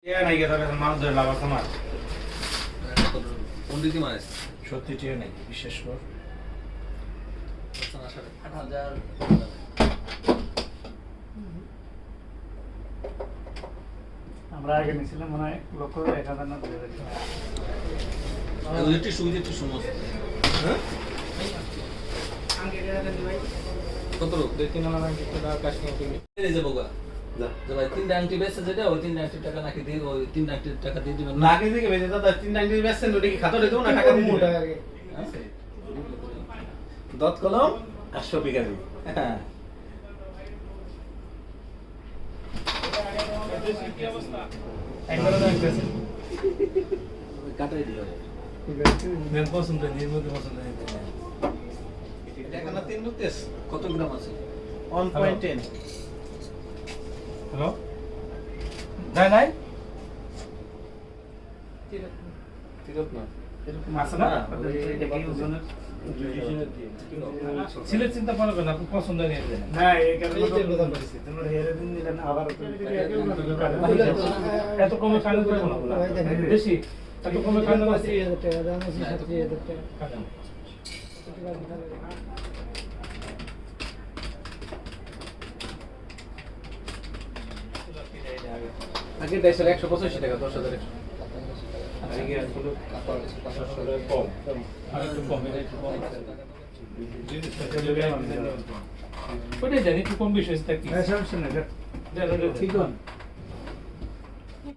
টিয়া নাই গেছে মানুষ ধরে লাভ আছে মার পন্ডিতই মারে সত্যি টিয়া নাই বিশ্বাস কর আমরা আগে নিয়েছিলাম মনে হয় লক্ষ 1000 না 2000 ওইটি সুবিধা একটু সমস্ত হ্যাঁ কত লোক 2-3 লাখ টাকা কাজ কিনে তুমি এই যে বগা যা যে ভাই 3 আংটি বেচে যেটা ওই 3 আংটি টাকা নাকি দিয়ে ওই 3 আংটি টাকা দিয়ে দিবেন না কে দিকে বেচে দাদা 3 লাখ টাকা বেচছেন ওটা কি খাতা দেবো না টাকা দিয়ে দিবেন দত কলম 800 বিঘা দিই হ্যাঁ একবার না একবার কাটাই দিও মেন পছন্দ নেই মধ্যে পছন্দ নেই এটা না 3 লুকতেস কত গ্রাম আছে 1.10 হ্যালো নাই নাই তিরত না এরকম আছে না এটা কি ওজনের সিলেট চিন্তা করবে না খুব পছন্দ নিয়ে দেন না এই কারণে কথা বলছি তোমরা হেরে দিন দিলেন আবার এত কমে খান করে না বেশি এত কমে খান না 3000 টাকা দাম আছে 7000 টাকা আগে 185 টাকা 10100 আগে আসলে কম আর একটু কম ওটাই জানি একটু কম বেশি হয়েছে কি সমস্যা নেই ঠিক আছে